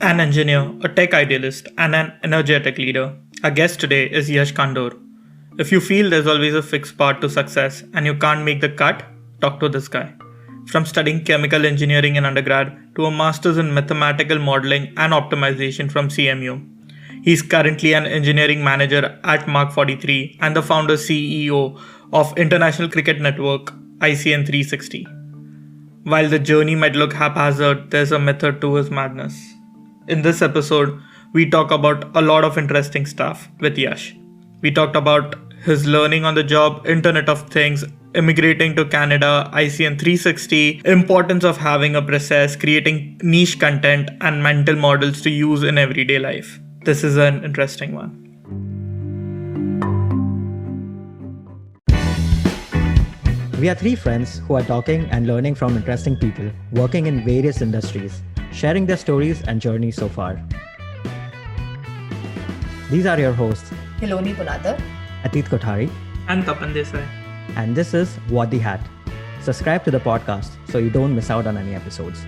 An engineer, a tech idealist, and an energetic leader. Our guest today is Yash Khandor. If you feel there's always a fixed path to success and you can't make the cut, talk to this guy. From studying chemical engineering in undergrad to a master's in mathematical modeling and optimization from CMU. He's currently an engineering manager at Mark 43 and the founder CEO of International Cricket Network ICN 360. While the journey might look haphazard, there's a method to his madness. In this episode, we talk about a lot of interesting stuff with Yash. We talked about his learning on the job, Internet of Things, immigrating to Canada, ICN 360, importance of having a process, creating niche content, and mental models to use in everyday life. This is an interesting one. We are three friends who are talking and learning from interesting people working in various industries, sharing their stories and journeys so far. These are your hosts, Hiloni Pulada, Atit Kothari, And Tapan Desai. and this is What the Hat. Subscribe to the podcast so you don't miss out on any episodes.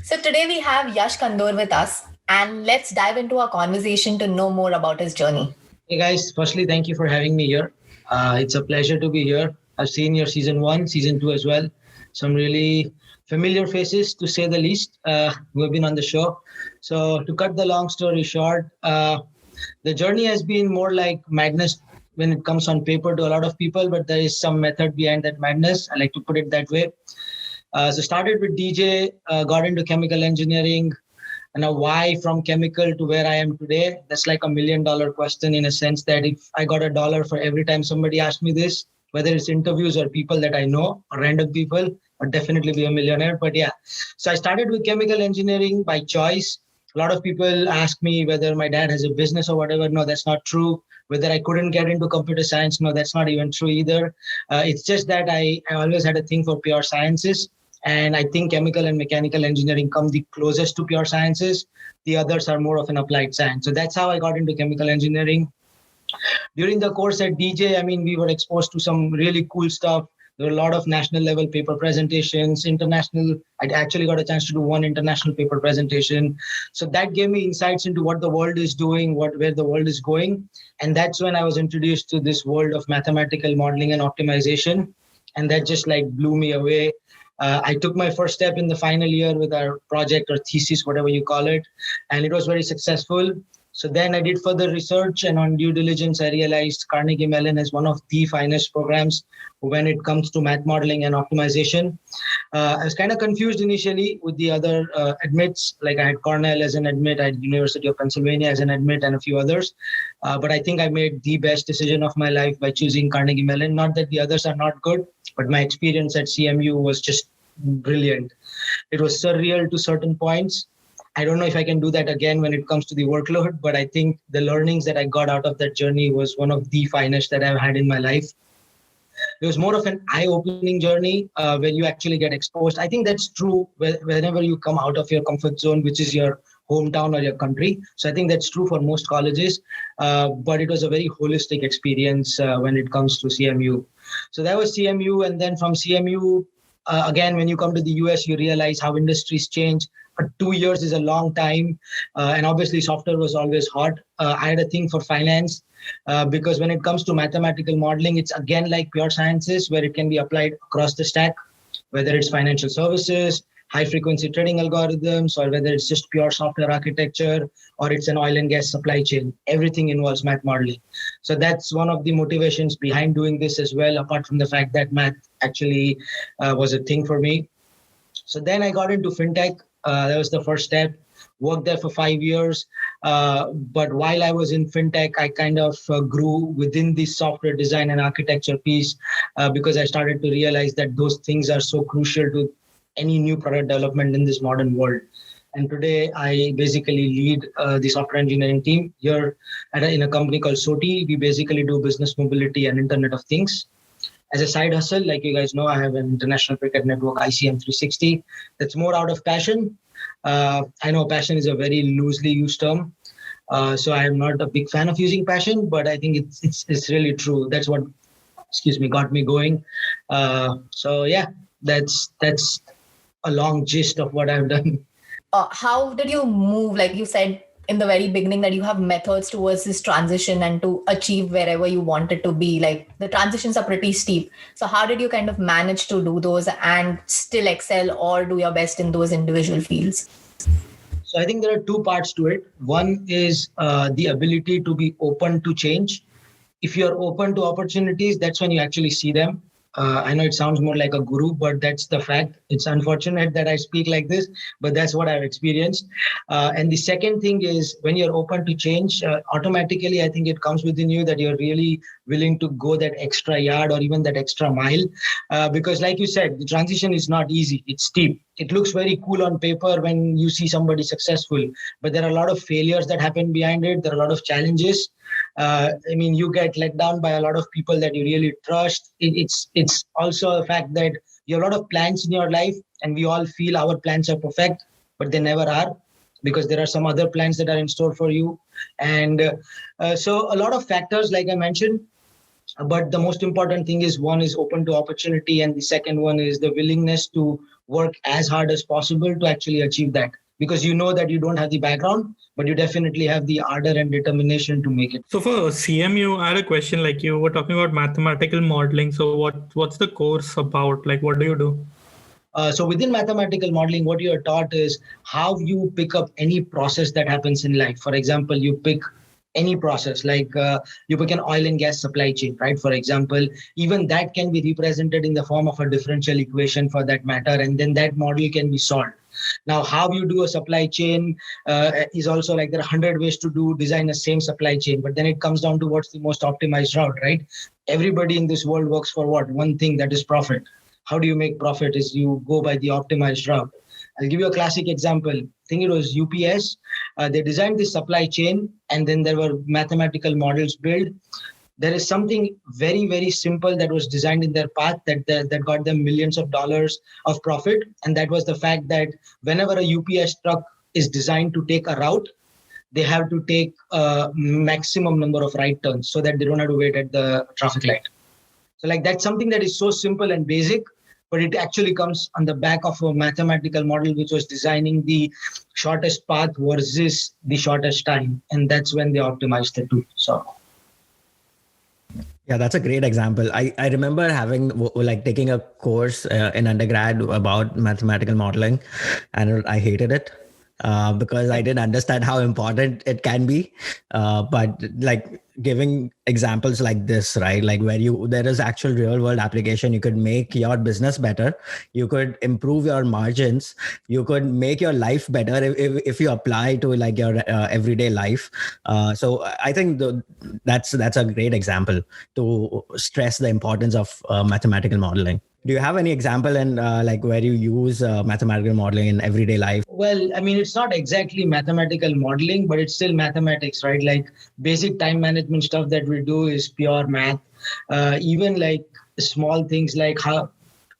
So today we have Yash Khandor with us, and let's dive into our conversation to know more about his journey. Hey guys, firstly, thank you for having me here. It's a pleasure to be here. I've seen your season 1, season 2 as well. Some really familiar faces, to say the least, who have been on the show. So to cut the long story short, the journey has been more like madness when it comes on paper to a lot of people, but there is some method behind that madness. I like to put it that way. So started with DJ, got into chemical engineering, and now why from chemical to where I am today? That's like $1 million question, in a sense that if I got $1 for every time somebody asked me this, whether it's interviews or people that I know or random people, I'd definitely be a millionaire. But yeah, so I started with chemical engineering by choice. A lot of people ask me whether my dad has a business or whatever. No, that's not true. Whether I couldn't get into computer science, no, that's not even true either. It's just that I always had a thing for pure sciences. And I think chemical and mechanical engineering come the closest to pure sciences. The others are more of an applied science. So that's how I got into chemical engineering. During the course at DJ, we were exposed to some really cool stuff. There were a lot of national level paper presentations, international. I actually got a chance to do one international paper presentation. So that gave me insights into what the world is doing, where the world is going. And that's when I was introduced to this world of mathematical modeling and optimization. And that just blew me away. I took my first step in the final year with our project or thesis, whatever you call it, and it was very successful. So then I did further research, and on due diligence, I realized Carnegie Mellon is one of the finest programs when it comes to math modeling and optimization. I was kind of confused initially with the other admits, like I had Cornell as an admit, I had University of Pennsylvania as an admit, and a few others. But I think I made the best decision of my life by choosing Carnegie Mellon. Not that the others are not good, but my experience at CMU was just brilliant. It was surreal to certain points. I don't know if I can do that again when it comes to the workload, but I think the learnings that I got out of that journey was one of the finest that I've had in my life. It was more of an eye-opening journey where you actually get exposed. I think that's true whenever you come out of your comfort zone, which is your hometown or your country. So I think that's true for most colleges, but it was a very holistic experience when it comes to CMU. So that was CMU, and then from CMU, again, when you come to the US, you realize how industries change. 2 years is a long time, and obviously software was always hot. I had a thing for finance because when it comes to mathematical modeling, it's again like pure sciences where it can be applied across the stack, whether it's financial services, high-frequency trading algorithms, or whether it's just pure software architecture, or it's an oil and gas supply chain. Everything involves math modeling. So that's one of the motivations behind doing this as well, apart from the fact that math actually was a thing for me. So then I got into fintech. That was the first step. Worked there for 5 years. But while I was in fintech, I kind of grew within the software design and architecture piece because I started to realize that those things are so crucial to any new product development in this modern world. And today I basically lead the software engineering team here in a company called SOTI. We basically do business mobility and Internet of Things. As a side hustle, like you guys know, I have an International Cricket Network ICN 360. That's more out of passion. I know passion is a very loosely used term. So I am not a big fan of using passion, but I think it's really true. That's what got me going. So yeah, that's a long gist of what I've done. How did you move? Like you said in the very beginning that you have methods towards this transition and to achieve wherever you want it to be. Like the transitions are pretty steep. So how did you kind of manage to do those and still excel or do your best in those individual fields? So I think there are two parts to it. One is the ability to be open to change. If you're open to opportunities, that's when you actually see them. I know it sounds more like a guru, but that's the fact. It's unfortunate that I speak like this, but that's what I've experienced. And the second thing is when you're open to change, automatically, I think it comes within you that you're really willing to go that extra yard or even that extra mile. Because like you said, the transition is not easy. It's steep. It looks very cool on paper when you see somebody successful, but there are a lot of failures that happen behind it. There are a lot of challenges. You get let down by a lot of people that you really trust. It's also the fact that you have a lot of plans in your life, and we all feel our plans are perfect, but they never are, because there are some other plans that are in store for you. And so a lot of factors, like I mentioned, but the most important thing is one is open to opportunity, and the second one is the willingness to work as hard as possible to actually achieve that. Because you know that you don't have the background, but you definitely have the ardor and determination to make it. So for CMU, I had a question. Like you were talking about mathematical modeling. So what's the course about? Like what do you do? So within mathematical modeling, what you're taught is how you pick up any process that happens in life. For example, you pick any process, like you pick an oil and gas supply chain, right? For example, even that can be represented in the form of a differential equation for that matter, and then that model can be solved. Now, how you do a supply chain is also like there are 100 ways to design the same supply chain, but then it comes down to what's the most optimized route, right? Everybody in this world works for what? One thing, that is profit. How do you make profit is you go by the optimized route. I'll give you a classic example. I think it was UPS. They designed this supply chain, and then there were mathematical models built. There is something very, very simple that was designed in their path that got them millions of dollars of profit. And that was the fact that whenever a UPS truck is designed to take a route, they have to take a maximum number of right turns so that they don't have to wait at the traffic light. So like that's something that is so simple and basic, but it actually comes on the back of a mathematical model which was designing the shortest path versus the shortest time. And that's when they optimized the two. So. Yeah, that's a great example. I remember taking a course in undergrad about mathematical modeling, and I hated it because I didn't understand how important it can be. But like giving examples like this, right? Like where there is actual real world application, you could make your business better. You could improve your margins. You could make your life better if you apply to like your everyday life. So I think that's a great example to stress the importance of mathematical modeling. Do you have any example in like where you use mathematical modeling in everyday life? Well, it's not exactly mathematical modeling, but it's still mathematics, right? Like basic time management stuff that we do is pure math. Even like small things like how,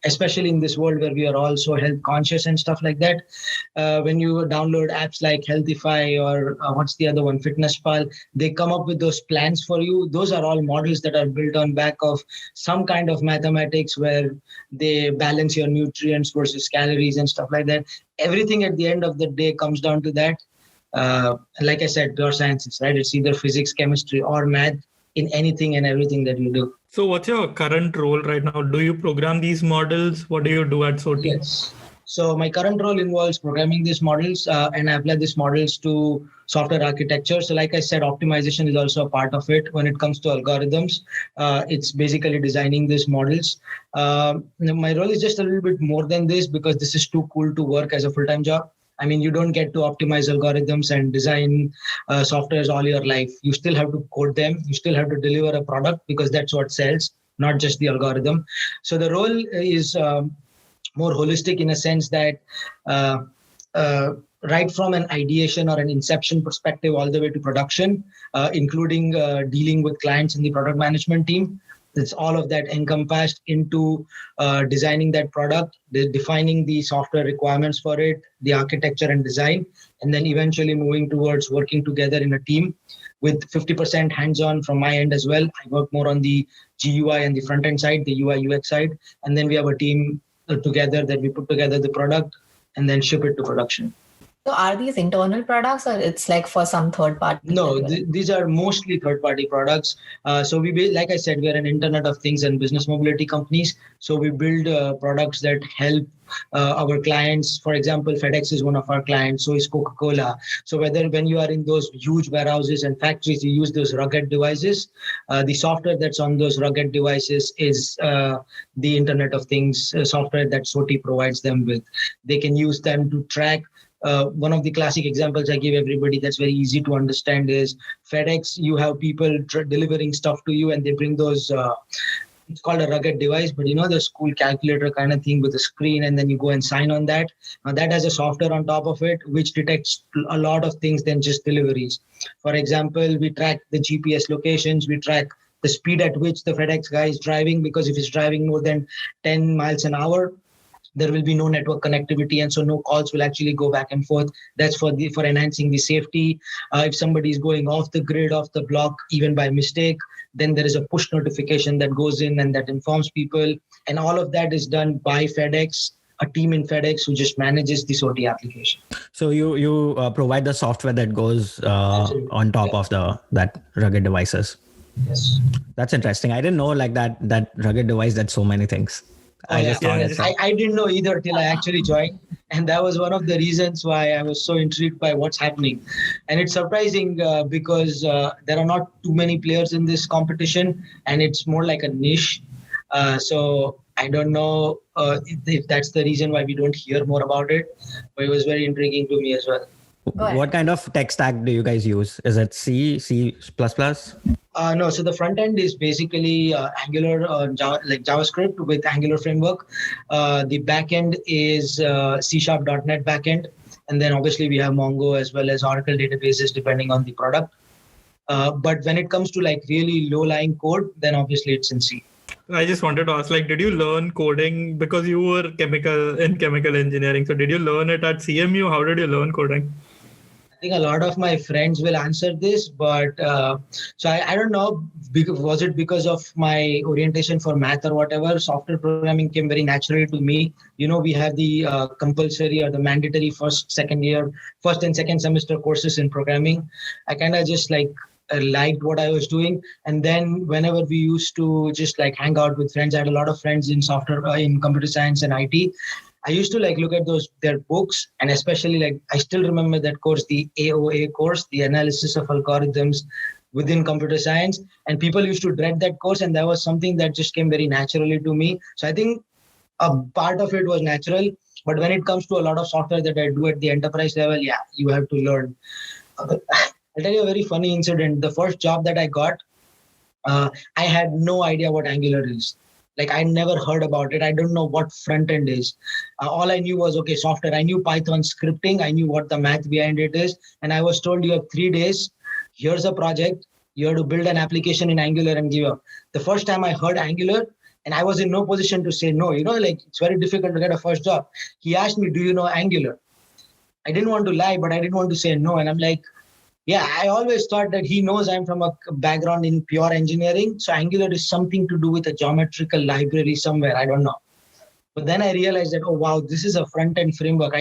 especially in this world where we are all so health conscious and stuff like that, when you download apps like Healthify or what's the other one, FitnessPal, they come up with those plans for you. Those are all models that are built on back of some kind of mathematics where they balance your nutrients versus calories and stuff like that. Everything at the end of the day comes down to that. Like I said, pure sciences, right? It's either physics, chemistry, or math in anything and everything that you do. So what's your current role right now? Do you program these models? What do you do at SOTI? Yes. So my current role involves programming these models and I apply these models to software architecture. So like I said, optimization is also a part of it. When it comes to algorithms, it's basically designing these models. My role is just a little bit more than this because this is too cool to work as a full-time job. You don't get to optimize algorithms and design softwares all your life. You still have to code them. You still have to deliver a product because that's what sells, not just the algorithm. So the role is more holistic in a sense that right from an ideation or an inception perspective all the way to production, including dealing with clients in the product management team, it's all of that encompassed into designing that product, defining the software requirements for it, the architecture and design, and then eventually moving towards working together in a team with 50% hands-on from my end as well. I work more on the GUI and the front-end side, the UI UX side, and then we have a team together that we put together the product and then ship it to production. So are these internal products or it's like for some third party? No, these are mostly third-party products. So like I said, we are an Internet of Things and business mobility companies. So we build products that help our clients. For example, FedEx is one of our clients. So is Coca-Cola. So when you are in those huge warehouses and factories, you use those rugged devices. The software that's on those rugged devices is the Internet of Things software that SOTI provides them with. They can use them to track. One of the classic examples I give everybody that's very easy to understand is FedEx. You have people delivering stuff to you and they bring those, it's called a rugged device, but the school calculator kind of thing with a screen, and then you go and sign on that. Now that has a software on top of it, which detects a lot of things than just deliveries. For example, we track the GPS locations, we track the speed at which the FedEx guy is driving, because if he's driving more than 10 miles an hour, there will be no network connectivity, and so no calls will actually go back and forth. That's for enhancing the safety. If somebody is going off the grid, off the block, even by mistake, then there is a push notification that goes in and that informs people. And all of that is done by FedEx, a team in FedEx who just manages the SOTI application. So you provide the software that goes on top of that rugged devices. Yes, that's interesting. I didn't know like that rugged device did so many things. I didn't know either till I actually joined. And that was one of the reasons why I was so intrigued by what's happening. And it's surprising because there are not too many players in this competition, and it's more like a niche. So I don't know if that's the reason why we don't hear more about it, but it was very intriguing to me as well. What kind of tech stack do you guys use? Is it C, C++? No, so the front end is basically Angular, like JavaScript with Angular framework. The back end is C#.NET backend. And then obviously we have Mongo as well as Oracle databases depending on the product. But when it comes to like really low-lying code, then obviously it's in C. I just wanted to ask, like, did you learn coding because you were in chemical engineering? So did you learn it at CMU? How did you learn coding? I think a lot of my friends will answer this, but so I don't know, was it because of my orientation for math or whatever? Software programming came very naturally to me. We have the compulsory or the mandatory first and second semester courses in programming. I kind of just liked what I was doing. And then whenever we used to just hang out with friends, I had a lot of friends in software, in computer science and IT. I used to look at their books, and especially I still remember that course, the AOA course, the analysis of algorithms within computer science. And people used to dread that course, and that was something that just came very naturally to me. So I think a part of it was natural, but when it comes to a lot of software that I do at the enterprise level, yeah, you have to learn. I'll tell you a very funny incident. The first job that I got, I had no idea what Angular is. I never heard about it. I don't know what front end is. All I knew was, software. I knew Python scripting. I knew what the math behind it is. And I was told you have 3 days. Here's a project. You have to build an application in Angular and give up. The first time I heard Angular, and I was in no position to say no, it's very difficult to get a first job. He asked me, do you know Angular? I didn't want to lie, but I didn't want to say no. And I'm like, yeah, I always thought that he knows I'm from a background in pure engineering. So Angular is something to do with a geometrical library somewhere. I don't know. But then I realized that, oh, wow, this is a front-end framework.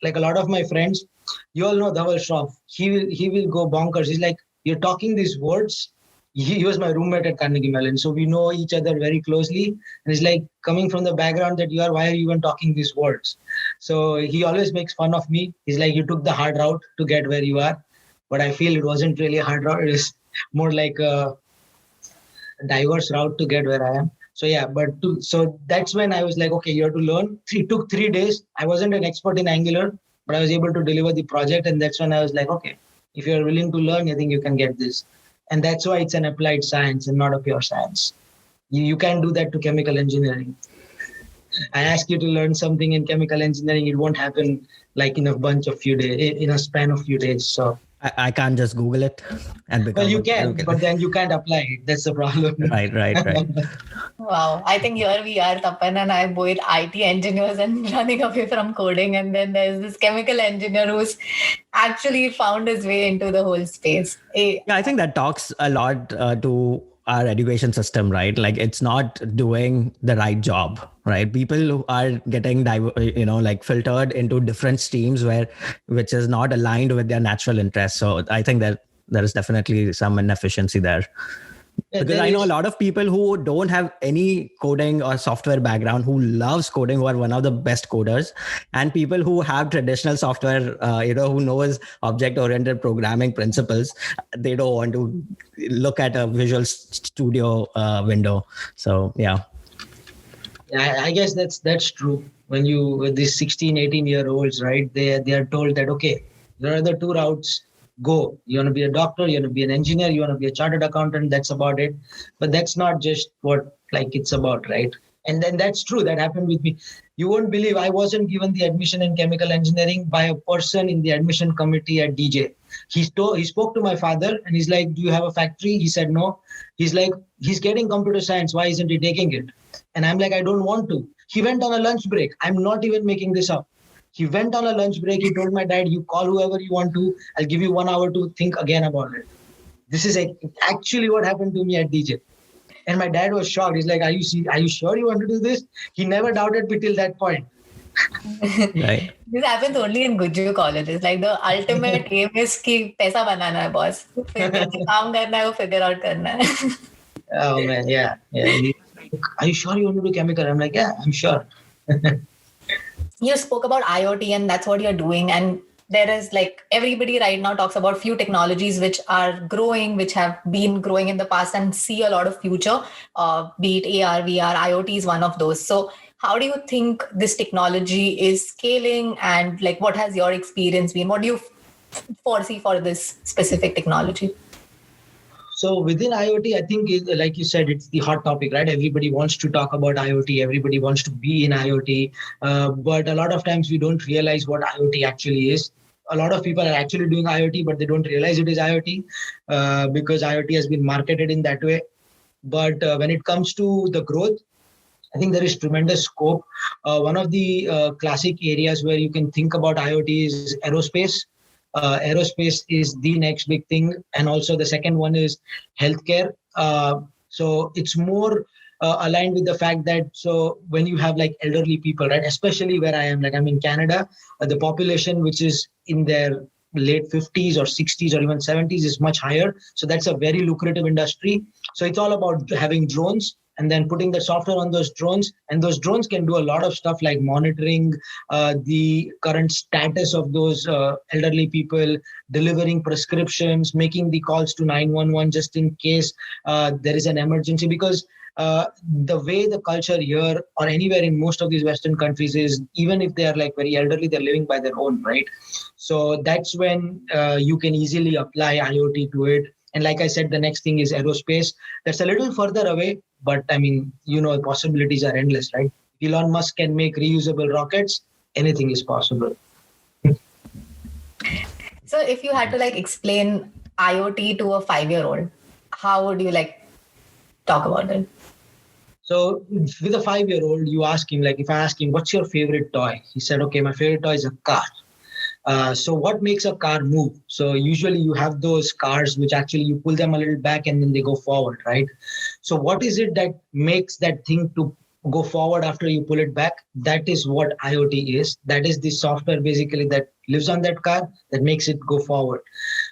Like a lot of my friends, you all know Dhaval Shroff. He will go bonkers. He's like, you're talking these words. He was my roommate at Carnegie Mellon. So we know each other very closely. And it's like coming from the background that you are, why are you even talking these words? So he always makes fun of me. He's like, you took the hard route to get where you are. But I feel it wasn't really a hard route. It was more like a diverse route to get where I am. So yeah, so that's when I was like, okay, you have to learn. It took 3 days. I wasn't an expert in Angular, but I was able to deliver the project. And that's when I was like, okay, if you're willing to learn, I think you can get this. And that's why it's an applied science and not a pure science. You can't do that to chemical engineering. I ask you to learn something in chemical engineering, it won't happen in a span of few days. So I can't just Google it and become. Well, you can, but then you can't apply it. That's the problem. Right. Wow. I think here we are, Tapan and I, both IT engineers and running away from coding. And then there's this chemical engineer who's actually found his way into the whole space. Yeah, I think that talks a lot to our education system, right? Like it's not doing the right job, right? People who are getting, filtered into different streams which is not aligned with their natural interests. So I think that there is definitely some inefficiency there. Yeah, Because I know a lot of people who don't have any coding or software background, who loves coding, who are one of the best coders, and people who have traditional software, who knows object-oriented programming principles. They don't want to look at a Visual Studio window. So, yeah. I guess that's true. When with these 16, 18-year-olds, right, they are told that, okay, there are the two routes. Go. You want to be a doctor, you want to be an engineer, you want to be a chartered accountant, that's about it. But that's not just what it's about, right? And then that's true. That happened with me. You won't believe I wasn't given the admission in chemical engineering by a person in the admission committee at DJ. He spoke to my father and he's like, do you have a factory? He said, no. He's like, he's getting computer science. Why isn't he taking it? And I'm like, I don't want to. He went on a lunch break. I'm not even making this up. He went on a lunch break. He told my dad, you call whoever you want to. I'll give you 1 hour to think again about it. This is actually what happened to me at DJ. And my dad was shocked. He's like, are you sure you want to do this? He never doubted me till that point. Right. This happens only in Guju colleges. Like the ultimate aim is कि पैसा बनाना है boss. फिर काम करना है वो figure out करना है. Oh man, yeah. Are you sure you want to do chemical? I'm like, yeah, I'm sure. You spoke about IoT and that's what you're doing. And there is everybody right now talks about few technologies which are growing, which have been growing in the past and see a lot of future, be it AR, VR, IoT is one of those. So how do you think this technology is scaling and what has your experience been? What do you foresee for this specific technology? So within IoT, I think, like you said, it's the hot topic, right? Everybody wants to talk about IoT. Everybody wants to be in IoT. But a lot of times we don't realize what IoT actually is. A lot of people are actually doing IoT, but they don't realize it is IoT because IoT has been marketed in that way. But when it comes to the growth, I think there is tremendous scope. One of the classic areas where you can think about IoT is aerospace. Aerospace is the next big thing. And also the second one is healthcare. So it's more aligned with the fact that so when you have elderly people, right, especially where I am, I'm in Canada, the population which is in their late 50s or 60s or even 70s is much higher. So that's a very lucrative industry. So it's all about having drones and then putting the software on those drones. And those drones can do a lot of stuff like monitoring the current status of those elderly people, delivering prescriptions, making the calls to 911 just in case there is an emergency. Because the way the culture here or anywhere in most of these Western countries is, even if they are very elderly, they're living by their own, right? So that's when you can easily apply IoT to it. And like I said, the next thing is aerospace. That's a little further away, but possibilities are endless, right? Elon Musk can make reusable rockets. Anything is possible. So if you had to explain IoT to a 5-year-old, how would you talk about it? So with a 5-year-old, you ask him, if I ask him, what's your favorite toy? He said, okay, my favorite toy is a car. So what makes a car move? So usually you have those cars which actually you pull them a little back and then they go forward, right? So what is it that makes that thing to go forward after you pull it back? That is what IoT is. That is the software basically that lives on that car that makes it go forward.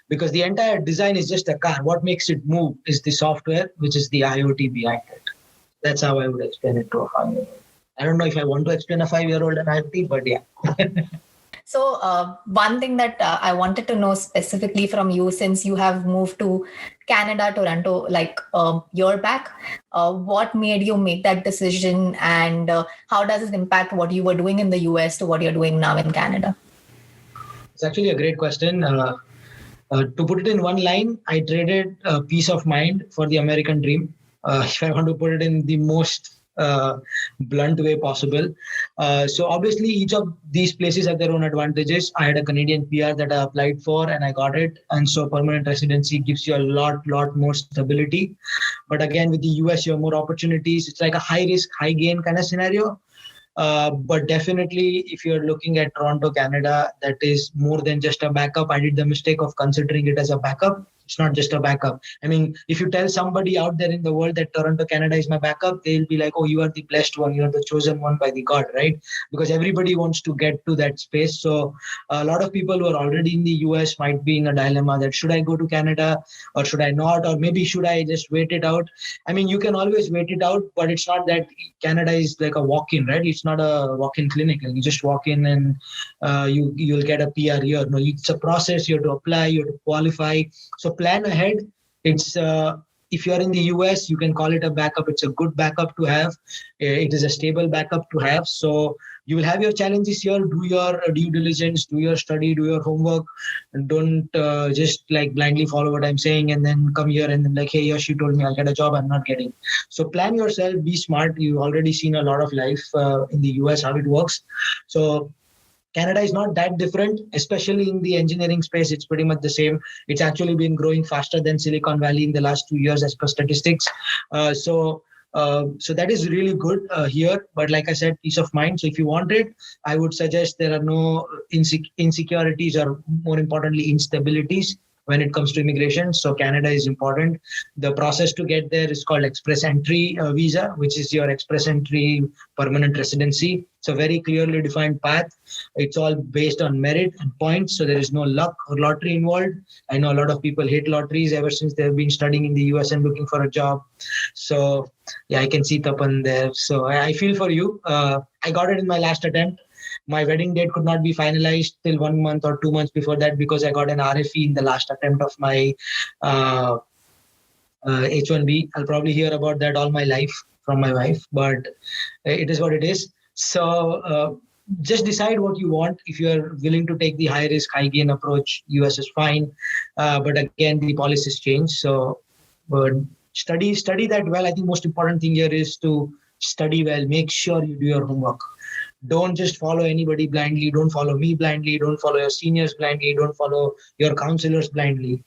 Because the entire design is just a car. What makes it move is the software, which is the IoT behind it. That's how I would explain it to a 5-year-old. I don't know if I want to explain a 5-year-old an IoT, but yeah. So one thing that I wanted to know specifically from you, since you have moved to Canada, Toronto, a year back, what made you make that decision and how does it impact what you were doing in the US to what you're doing now in Canada? It's actually a great question. To put it in one line, I traded peace of mind for the American dream. If I want to put it in the most blunt way possible. So obviously each of these places have their own advantages. I had a Canadian PR that I applied for and I got it. And so permanent residency gives you a lot more stability. But again, with the US, you have more opportunities. It's like a high risk, high gain kind of scenario. But definitely, if you're looking at Toronto, Canada, that is more than just a backup. I did the mistake of considering it as a backup. It's not just a backup. I mean, if you tell somebody out there in the world that Toronto, Canada is my backup, they'll be like, oh, you are the blessed one. You're the chosen one by the God, right? Because everybody wants to get to that space. So a lot of people who are already in the US might be in a dilemma that should I go to Canada or should I not? Or maybe should I just wait it out? I mean, you can always wait it out, but it's not that Canada is like a walk-in, right? It's not a walk-in clinic. You just walk in and you'll get a PR here. No, it's a process. You have to apply, you have to qualify. So plan ahead. It's if you're in the US, you can call it a backup. It's a good backup to have. It is a stable backup to have. So you will have your challenges here. Do your due diligence, do your study, do your homework, and don't just like blindly follow what I'm saying and then come here and then like, hey, Yash, you told me I'll get a job, I'm not getting. So plan yourself, be smart. You've already seen a lot of life in the US, how it works. So Canada is not that different, especially in the engineering space. It's pretty much the same. It's actually been growing faster than Silicon Valley in the last 2 years as per statistics. So that is really good here. But like I said, peace of mind. So if you want it, I would suggest there are no insecurities or more importantly, instabilities when it comes to immigration. So Canada is important. The process to get there is called express entry visa, which is your express entry permanent residency. It's a very clearly defined path. It's all based on merit and points. So there is no luck or lottery involved. I know a lot of people hate lotteries ever since they've been studying in the US and looking for a job. So yeah, I can see Tapan there. So I feel for you. I got it in my last attempt. My wedding date could not be finalized till 1 month or 2 months before that because I got an RFE in the last attempt of my H1B. I'll probably hear about that all my life from my wife, but it is what it is. So just decide what you want. If you're willing to take the high risk, high gain approach, US is fine. But again, the policies change. So study that well. I think most important thing here is to study well. Make sure you do your homework. Don't just follow anybody blindly. Don't follow me blindly. Don't follow your seniors blindly. Don't follow your counselors blindly.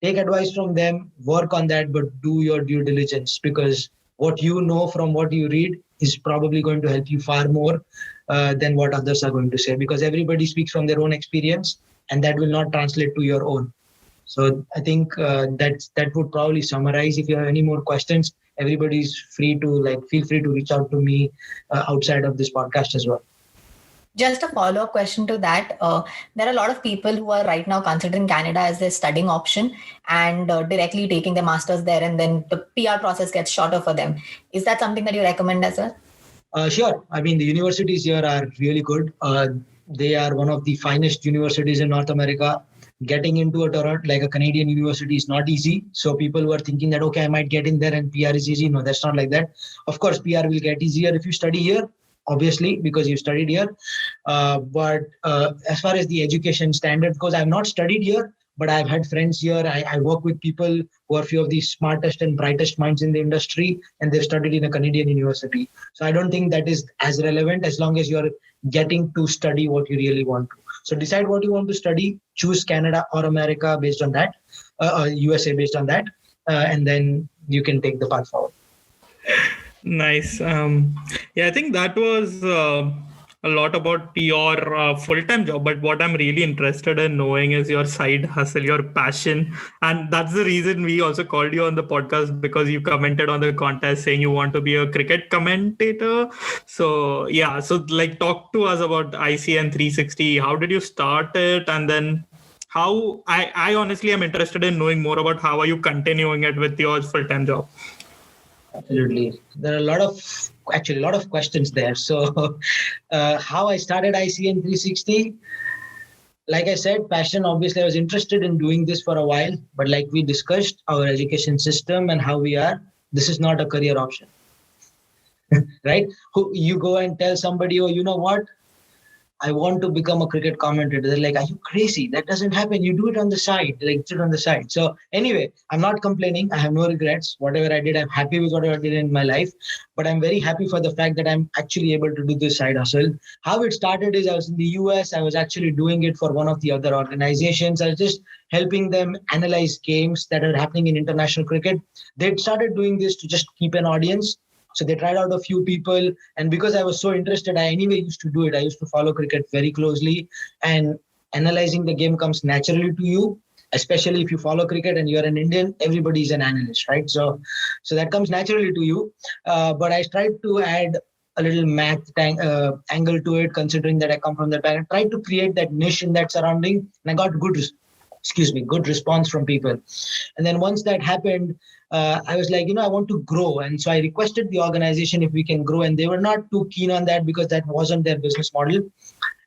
Take advice from them, work on that, but do your due diligence because what you know from what you read is probably going to help you far more than what others are going to say because everybody speaks from their own experience and that will not translate to your own. So I think that would probably summarize. If you have any more questions, everybody's free to feel free to reach out to me outside of this podcast as well. Just a follow-up question to that. There are a lot of people who are right now considering Canada as their studying option and directly taking their masters there and then the PR process gets shorter for them. Is that something that you recommend as well? Sure. I mean, the universities here are really good. They are one of the finest universities in North America. Getting into a Toronto, like a Canadian university is not easy. So people who are thinking that, okay, I might get in there and PR is easy. No, that's not like that. Of course, PR will get easier if you study here, obviously, because you studied here. But as far as the education standard, because I've not studied here, but I've had friends here. I work with people who are few of the smartest and brightest minds in the industry, and they've studied in a Canadian university. So I don't think that is as relevant as long as you're getting to study what you really want to. So decide what you want to study, choose Canada or America based on that, USA based on that, and then you can take the path forward. Nice. I think that was a lot about your full-time job, but what I'm really interested in knowing is your side hustle, your passion. And that's the reason we also called you on the podcast because you commented on the contest saying you want to be a cricket commentator. So talk to us about ICN 360. How did you start it? And then how, I honestly am interested in knowing more about how are you continuing it with your full-time job? Absolutely. There are a lot of questions there. So how I started ICN 360, like I said, passion, obviously I was interested in doing this for a while, but like we discussed, our education system and how we are, this is not a career option, right? You go and tell somebody, oh, you know what? I want to become a cricket commentator. They're like, are you crazy? That doesn't happen. You do it on the side, like sit on the side. So anyway, I'm not complaining. I have no regrets. Whatever I did, I'm happy with whatever I did in my life. But I'm very happy for the fact that I'm actually able to do this side hustle. How it started is I was in the US. I was actually doing it for one of the other organizations. I was just helping them analyze games that are happening in international cricket. They started doing this to just keep an audience. So they tried out a few people. And because I was so interested, I anyway used to do it. I used to follow cricket very closely. And analyzing the game comes naturally to you, especially if you follow cricket and you're an Indian, everybody is an analyst, right? So that comes naturally to you. But I tried to add a little math angle to it, considering that I come from that background. I tried to create that niche in that surrounding. And I got good response from people. And then once that happened, I was like, I want to grow. And so I requested the organization if we can grow. And they were not too keen on that because that wasn't their business model.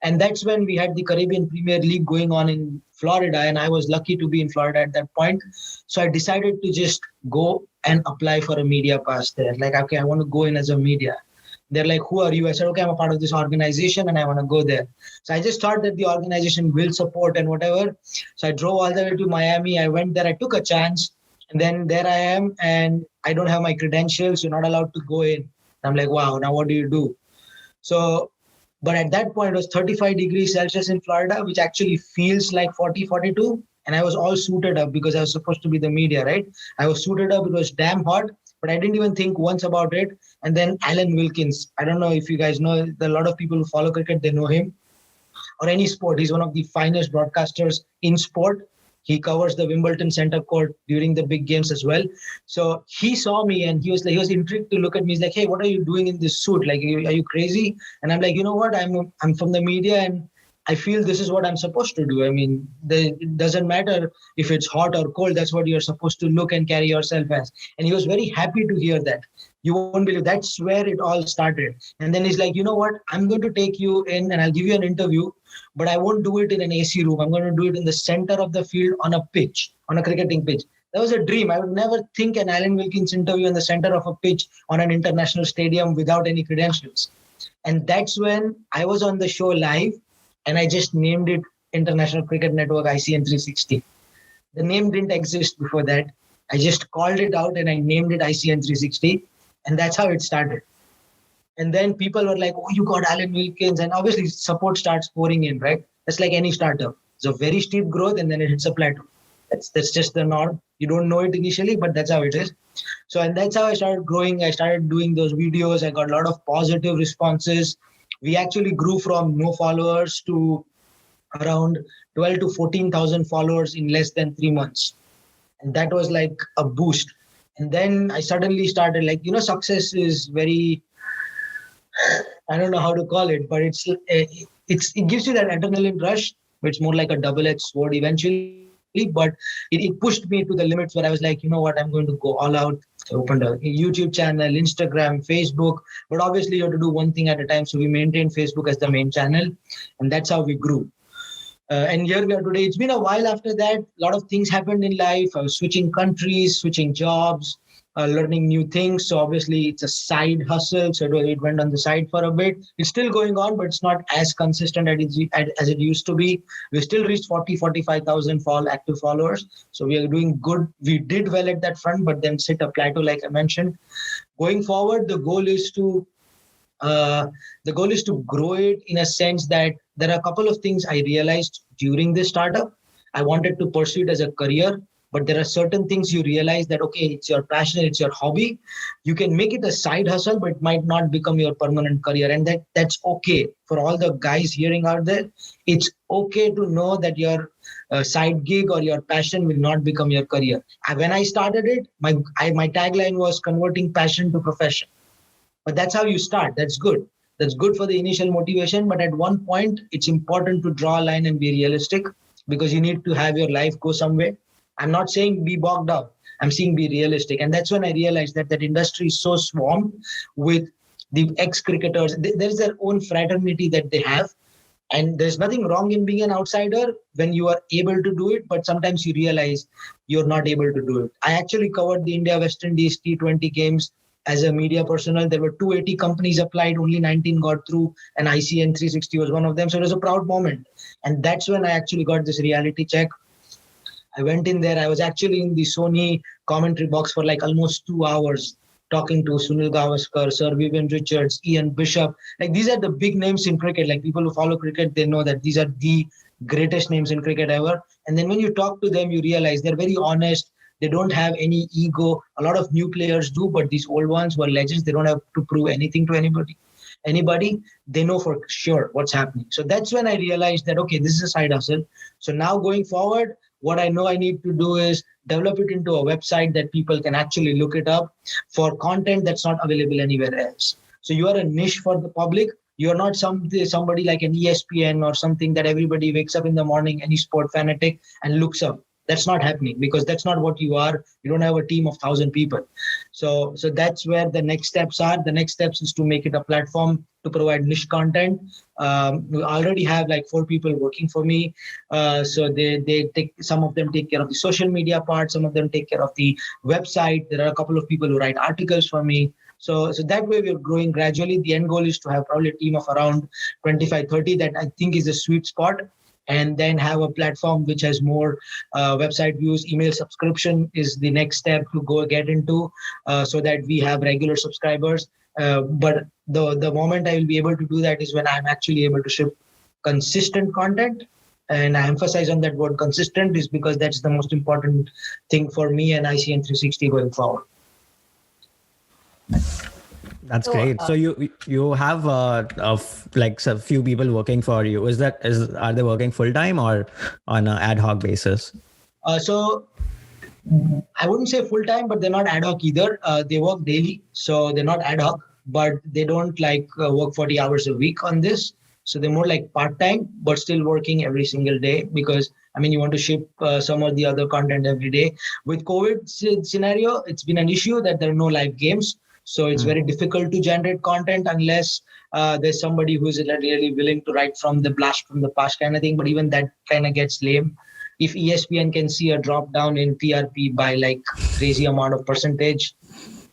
And that's when we had the Caribbean Premier League going on in Florida. And I was lucky to be in Florida at that point. So I decided to just go and apply for a media pass there. Like, okay, I want to go in as a media. They're like, who are you? I said, okay, I'm a part of this organization and I want to go there. So I just thought that the organization will support and whatever. So I drove all the way to Miami. I went there. I took a chance. And then there I am. And I don't have my credentials. You're not allowed to go in. I'm like, wow, now what do you do? So, but at that point, it was 35 degrees Celsius in Florida, which actually feels like 40, 42. And I was all suited up because I was supposed to be the media, right? I was suited up. It was damn hot. But I didn't even think once about it. And then Alan Wilkins, I don't know if you guys know, a lot of people who follow cricket, they know him or any sport. He's one of the finest broadcasters in sport. He covers the Wimbledon Center Court during the big games as well. So he saw me and he was intrigued to look at me. He's like, hey, what are you doing in this suit? Like, are you crazy? And I'm like, you know what? I'm from the media and I feel this is what I'm supposed to do. I mean, it doesn't matter if it's hot or cold. That's what you're supposed to look and carry yourself as. And he was very happy to hear that. You won't believe that's where it all started. And then he's like, you know what? I'm going to take you in and I'll give you an interview, but I won't do it in an AC room. I'm going to do it in the center of the field on a pitch, on a cricketing pitch. That was a dream. I would never think an Alan Wilkins interview in the center of a pitch on an international stadium without any credentials. And that's when I was on the show live. And I just named it International Cricket Network ICN 360. The name didn't exist before that. I just called it out and I named it ICN 360. And that's how it started. And then people were like, oh, you got Alan Wilkins. And obviously support starts pouring in, right? That's like any startup. It's a very steep growth and then it hits a plateau. That's just the norm. You don't know it initially, but that's how it is. So, and that's how I started growing. I started doing those videos. I got a lot of positive responses. We actually grew from no followers to around 12 to 14,000 followers in less than 3 months. And that was like a boost. And then I suddenly started success is very, I don't know how to call it, but it gives you that adrenaline rush, which is more like a double-edged sword eventually. But it pushed me to the limits where I was like, you know what, I'm going to go all out. I opened a YouTube channel, Instagram, Facebook, but obviously you have to do one thing at a time. So we maintained Facebook as the main channel and that's how we grew. And here we are today. It's been a while after that. A lot of things happened in life. I was switching countries, switching jobs, learning new things. So obviously it's a side hustle. So it went on the side for a bit. It's still going on, but it's not as consistent as it used to be. We still reached 45,000 active followers. So we are doing good. We did well at that front, but then hit a plateau, like I mentioned. Going forward, the goal is to grow it in a sense that there are a couple of things I realized during this startup. I wanted to pursue it as a career. But there are certain things you realize that, okay, it's your passion, it's your hobby. You can make it a side hustle, but it might not become your permanent career. And that's okay. For all the guys hearing out there, it's okay to know that your side gig or your passion will not become your career. When I started it, my tagline was converting passion to profession. But that's how you start. That's good. That's good for the initial motivation. But at one point, it's important to draw a line and be realistic because you need to have your life go somewhere. I'm not saying be bogged down. I'm saying be realistic. And that's when I realized that industry is so swamped with the ex-cricketers. There's their own fraternity that they have. And there's nothing wrong in being an outsider when you are able to do it. But sometimes you realize you're not able to do it. I actually covered the India-West Indies T20 games as a media personnel. There were 280 companies applied, only 19 got through, and ICN 360 was one of them. So it was a proud moment. And that's when I actually got this reality check. I went in there. I was actually in the Sony commentary box for like almost 2 hours, talking to Sunil Gavaskar, Sir Vivian Richards, Ian Bishop. Like, these are the big names in cricket. Like, people who follow cricket, they know that these are the greatest names in cricket ever. And then when you talk to them, you realize they're very honest. They don't have any ego. A lot of new players do, but these old ones who are legends, they don't have to prove anything to anybody. They know for sure what's happening. So that's when I realized that, okay, this is a side hustle. So now going forward, what I know I need to do is develop it into a website that people can actually look it up for content that's not available anywhere else. So you are a niche for the public. You're not somebody like an ESPN or something that everybody wakes up in the morning, any sport fanatic, and looks up. That's not happening, because that's not what you are. You don't have a team of 1,000 people. So that's where the next steps are. The next steps is to make it a platform to provide niche content. We already have like 4 people working for me. So they take, some of them take care of the social media part. Some of them take care of the website. There are a couple of people who write articles for me. So that way we're growing gradually. The end goal is to have probably a team of around 25, 30. That I think is a sweet spot. And then have a platform which has more website views. Email subscription is the next step to go get into, so that we have regular subscribers. But the moment I will be able to do that is when I'm actually able to ship consistent content. And I emphasize on that word consistent, is because that's the most important thing for me and ICN 360 going forward. That's great. So you have like a few people working for you. Are they working full time or on an ad hoc basis? So I wouldn't say full time, but they're not ad hoc either. They work daily, so they're not ad hoc, but they don't like work 40 hours a week on this. So they're more like part time, but still working every single day, because you want to ship some of the other content every day. With COVID scenario, it's been an issue that there are no live games. So it's very difficult to generate content unless there's somebody who's really willing to write from the blast from the past kind of thing. But even that kind of gets lame. If ESPN can see a drop down in TRP by like crazy amount of percentage.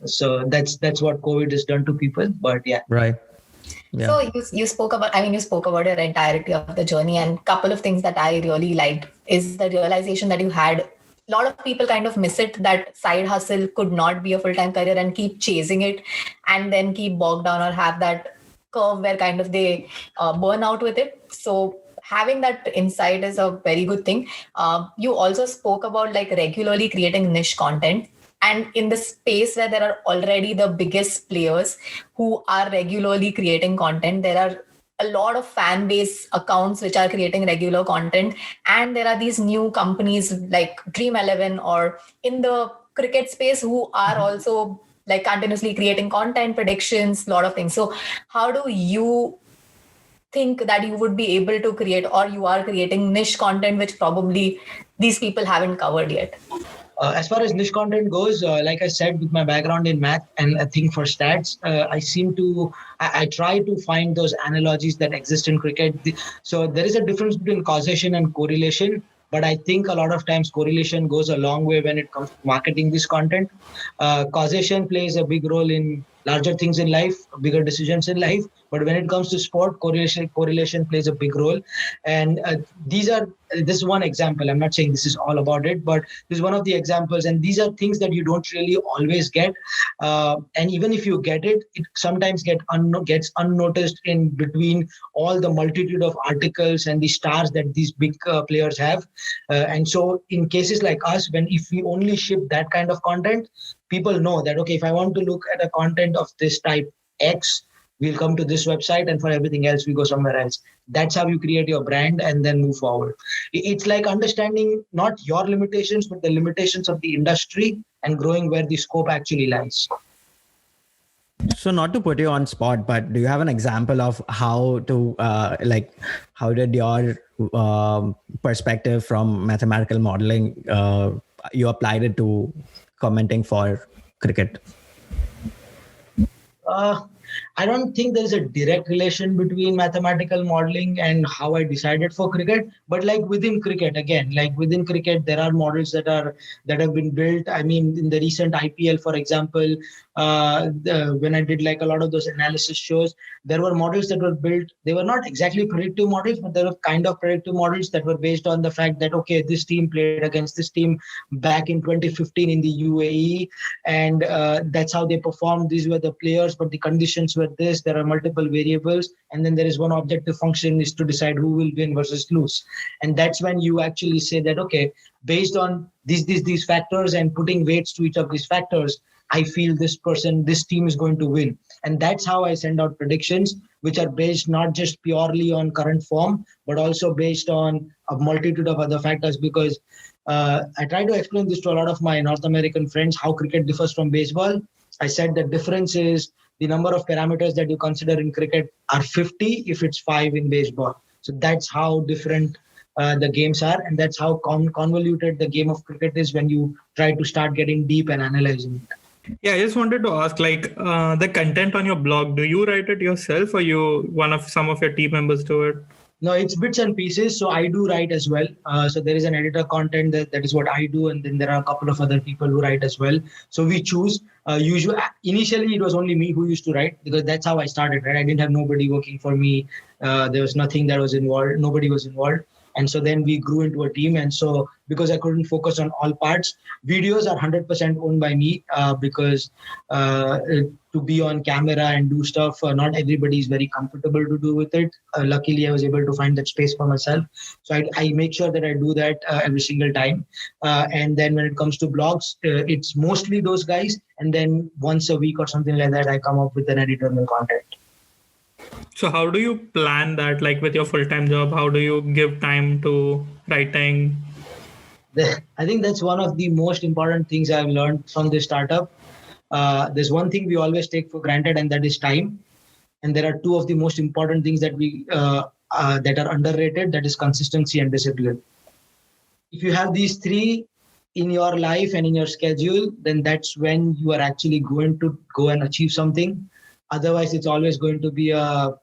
So that's what COVID has done to people. But yeah. Right. Yeah. So you spoke about your entirety of the journey, and a couple of things that I really liked is the realization that you had. A lot of people kind of miss it, that side hustle could not be a full-time career and keep chasing it and then keep bogged down or have that curve where kind of they burn out with it. So having that insight is a very good thing. You also spoke about like regularly creating niche content. And in the space where there are already the biggest players who are regularly creating content, there are a lot of fan base accounts which are creating regular content. And there are these new companies like Dream 11 or in the cricket space who are also like continuously creating content, predictions, a lot of things. So how do you think that you would be able to create, or you are creating niche content, which probably these people haven't covered yet? As far as niche content goes, like I said, with my background in math and I think for stats, I try to find those analogies that exist in cricket. So there is a difference between causation and correlation. But I think a lot of times correlation goes a long way when it comes to marketing this content. Causation plays a big role in larger things in life, bigger decisions in life. But when it comes to sport, correlation plays a big role. And this is one example. I'm not saying this is all about it, but this is one of the examples. And these are things that you don't really always get. And even if you get it, it sometimes gets unnoticed in between all the multitude of articles and the stars that these big players have. And so in cases like us, if we only ship that kind of content, people know that, okay, if I want to look at a content of this type X, we'll come to this website, and for everything else, we go somewhere else. That's how you create your brand and then move forward. It's like understanding not your limitations, but the limitations of the industry and growing where the scope actually lies. So not to put you on spot, but do you have an example of how did your perspective from mathematical modeling, you applied it to commenting for cricket? I don't think there is a direct relation between mathematical modeling and how I decided for cricket, but like within cricket, again, like within cricket, there are models that have been built. I mean, in the recent IPL, for example, when I did like a lot of those analysis shows, there were models that were built. They were not exactly predictive models, but they were kind of predictive models that were based on the fact that, okay, this team played against this team back in 2015 in the UAE, and that's how they performed. These were the players, but the conditions were this. There are multiple variables, and then there is one objective function is to decide who will win versus lose. And that's when you actually say that, okay, based on these factors and putting weights to each of these factors, I feel this team is going to win. And that's how I send out predictions, which are based not just purely on current form, but also based on a multitude of other factors. Because I try to explain this to a lot of my North American friends, how cricket differs from baseball. I said the difference is the number of parameters that you consider in cricket are 50 if it's 5 in baseball. So that's how different the games are. And that's how convoluted the game of cricket is when you try to start getting deep and analyzing it. Yeah, I just wanted to ask, like, the content on your blog, do you write it yourself or some of your team members do it? No, it's bits and pieces. So I do write as well. So there is an editor content that is what I do. And then there are a couple of other people who write as well. So we choose. Initially, it was only me who used to write because that's how I started, right? I didn't have nobody working for me. There was nothing that was involved. Nobody was involved. And so then we grew into a team. And so because I couldn't focus on all parts, videos are 100% owned by me because to be on camera and do stuff, not everybody is very comfortable to do with it. Luckily, I was able to find that space for myself. So I make sure that I do that every single time. And then when it comes to blogs, it's mostly those guys. And then once a week or something like that, I come up with an editorial content. So how do you plan that, like with your full-time job? How do you give time to writing? I think that's one of the most important things I've learned from this startup. There's one thing we always take for granted, and that is time. And there are two of the most important things that that are underrated, that is consistency and discipline. If you have these three in your life and in your schedule, then that's when you are actually going to go and achieve something. Otherwise, it's always going to be a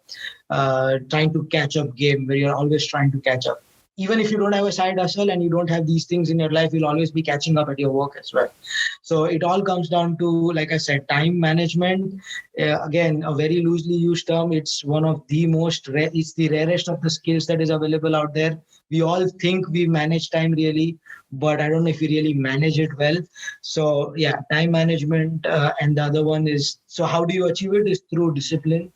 trying to catch up game where you're always trying to catch up. Even if you don't have a side hustle and you don't have these things in your life, you'll always be catching up at your work as well. So it all comes down to, like I said, time management. Again, a very loosely used term. It's one of the it's the rarest of the skills that is available out there. We all think we manage time really, but I don't know if we really manage it well. So yeah, time management. And the other one is, so how do you achieve it is through discipline.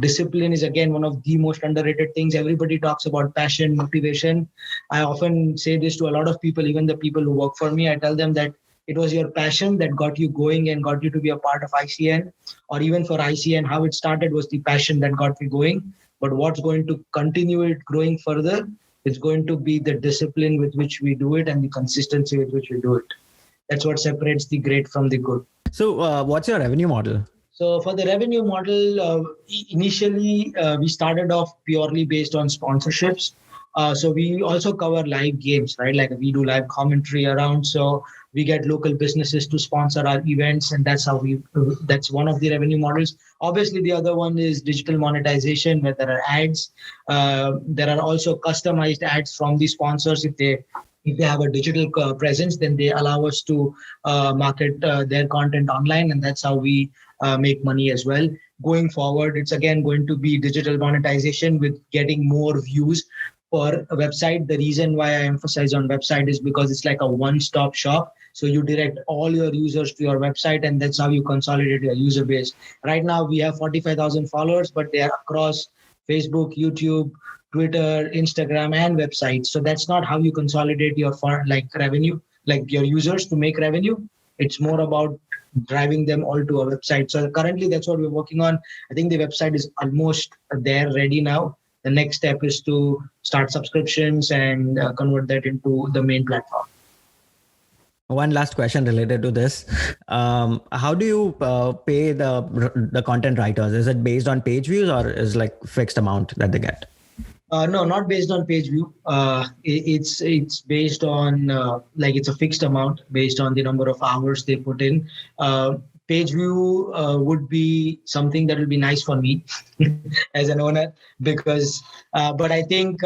Discipline is again one of the most underrated things. Everybody talks about passion, motivation. I often say this to a lot of people, even the people who work for me. I tell them that it was your passion that got you going and got you to be a part of ICN, or even for ICN, how it started was the passion that got me going. But what's going to continue it growing further is going to be the discipline with which we do it and the consistency with which we do it. That's what separates the great from the good. So what's your revenue model? So for the revenue model, initially, we started off purely based on sponsorships. So we also cover live games, right? Like we do live commentary around. So we get local businesses to sponsor our events. And that's that's one of the revenue models. Obviously, the other one is digital monetization, where there are ads. There are also customized ads from the sponsors. If they have a digital presence, then they allow us to market their content online. And that's how we make money as well. Going forward, it's again going to be digital monetization with getting more views per website. The reason why I emphasize on website is because it's like a one-stop shop. So you direct all your users to your website, and that's how you consolidate your user base. Right now, we have 45,000 followers, but they are across Facebook, YouTube, Twitter, Instagram, and websites. So that's not how you consolidate your revenue, like your users to make revenue. It's more about driving them all to a website. So currently, that's what we're working on. I think the website is almost there, ready now. The next step is to start subscriptions and convert that into the main platform. One last question related to this. How do you pay the content writers? Is it based on page views or is like fixed amount that they get? No, not based on page view. It's based on it's a fixed amount based on the number of hours they put in. page view would be something that will be nice for me as an owner, because but I think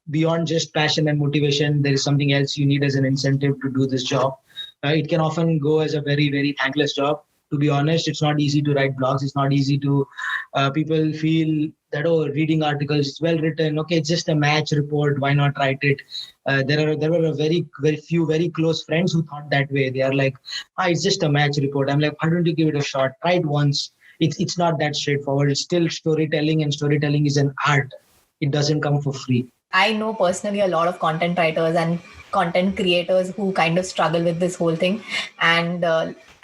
beyond just passion and motivation, there is something else you need as an incentive to do this job. It can often go as a very, very thankless job. To be honest, it's not easy to write blogs. It's not easy to, people feel that, oh, reading articles, it's well written. Okay, it's just a match report. Why not write it? There were a very, very few, very close friends who thought that way. They are like, it's just a match report. I'm like, why don't you give it a shot? Try it once. It's not that straightforward. It's still storytelling, and storytelling is an art. It doesn't come for free. I know personally a lot of content writers and content creators who kind of struggle with this whole thing. And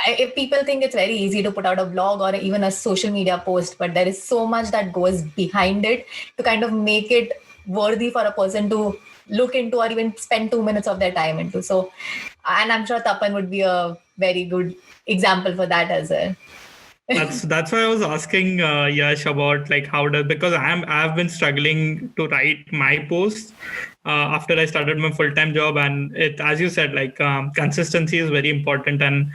if people think it's very easy to put out a blog or even a social media post, but there is so much that goes behind it to kind of make it worthy for a person to look into or even spend 2 minutes of their time into. So, and I'm sure Tapan would be a very good example for that as well. That's why I was asking Yash about like because I've been struggling to write my posts after I started my full-time job, and it, as you said, like consistency is very important. And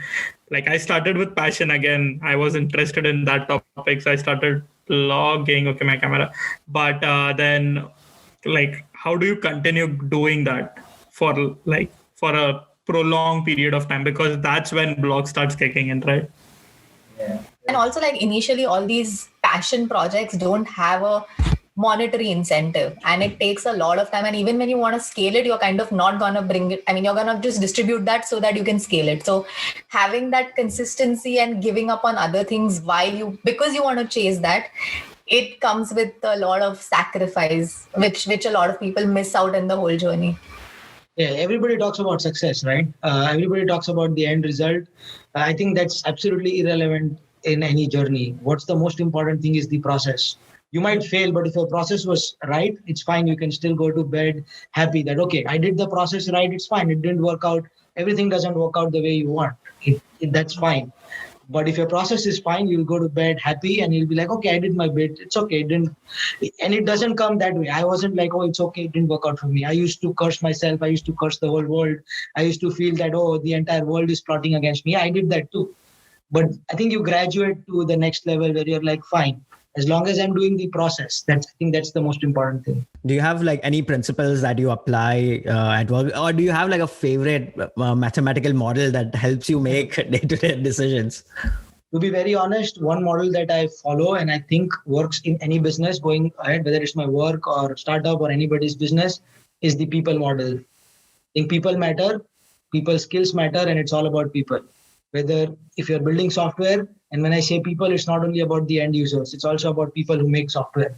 like I started with passion again. I was interested in that topic, so I started blogging. Okay, my camera. But then, like, how do you continue doing that for a prolonged period of time? Because that's when blog starts kicking in, right? Yeah. And also, like, initially all these passion projects don't have a monetary incentive, and it takes a lot of time. And even when you want to scale it, you're kind of not going to bring it. I mean, you're going to just distribute that so that you can scale it. So having that consistency and giving up on other things because you want to chase that, it comes with a lot of sacrifice, which a lot of people miss out in the whole journey. Yeah, everybody talks about success, right? Everybody talks about the end result. I think that's absolutely irrelevant in any journey. What's the most important thing is the process. You might fail, but if your process was right, it's fine. You can still go to bed happy that, okay, I did the process right. It's fine. It didn't work out. Everything doesn't work out the way you want. That's fine. But if your process is fine, you'll go to bed happy and you'll be like, okay, I did my bit. It's okay. And it doesn't come that way. I wasn't like, oh, it's okay. It didn't work out for me. I used to curse myself. I used to curse the whole world. I used to feel that, oh, the entire world is plotting against me. I did that too. But I think you graduate to the next level where you're like, fine, as long as I'm doing the process, I think that's the most important thing. Do you have like any principles that you apply at work, or do you have like a favorite mathematical model that helps you make day-to-day decisions? To be very honest, one model that I follow and I think works in any business going ahead, whether it's my work or startup or anybody's business, is the people model. I think people matter, people skills matter, and it's all about people. Whether if you're building software, and when I say people, it's not only about the end users, it's also about people who make software.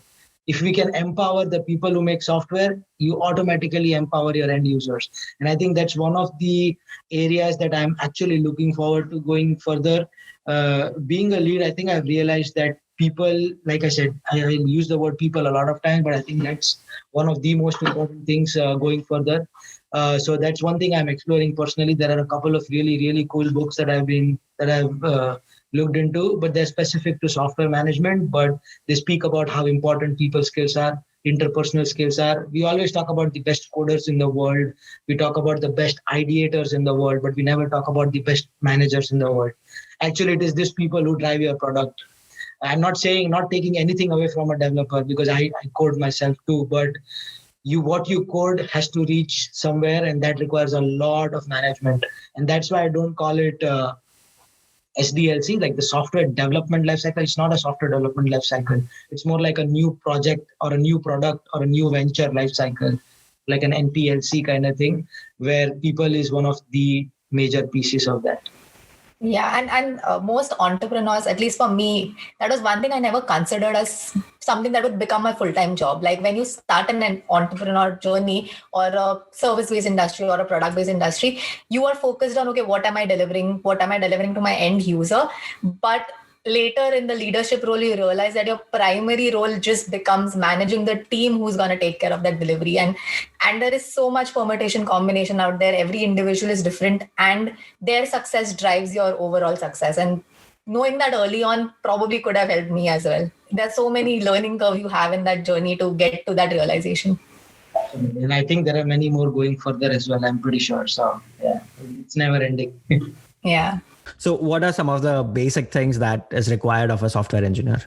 If we can empower the people who make software, you automatically empower your end users. And I think that's one of the areas that I'm actually looking forward to going further. Being a lead, I think I've realized that people, like I said, I use the word people a lot of times, but I think that's one of the most important things going further. So that's one thing I'm exploring personally. There are a couple of really, really cool books that I've looked into, but they're specific to software management, but they speak about how important people skills are, interpersonal skills are. We always talk about the best coders in the world. We talk about the best ideators in the world, but we never talk about the best managers in the world. Actually, it is these people who drive your product. I'm not taking anything away from a developer, because I code myself too, but what you code has to reach somewhere, and that requires a lot of management. And that's why I don't call it SDLC, like the software development lifecycle. It's not a software development lifecycle. It's more like a new project or a new product or a new venture lifecycle, like an NPLC kind of thing, where people is one of the major pieces of that. Yeah, and most entrepreneurs, at least for me, that was one thing I never considered as something that would become my full-time job. Like when you start an entrepreneur journey or a service-based industry or a product-based industry, you are focused on, okay, what am I delivering? What am I delivering to my end user? But later in the leadership role, you realize that your primary role just becomes managing the team who's going to take care of that delivery. And there is so much permutation combination out there. Every individual is different, and their success drives your overall success. And knowing that early on probably could have helped me as well. There's so many learning curve you have in that journey to get to that realization. And I think there are many more going further as well, I'm pretty sure. So yeah, it's never ending. Yeah. So what are some of the basic things that is required of a software engineer?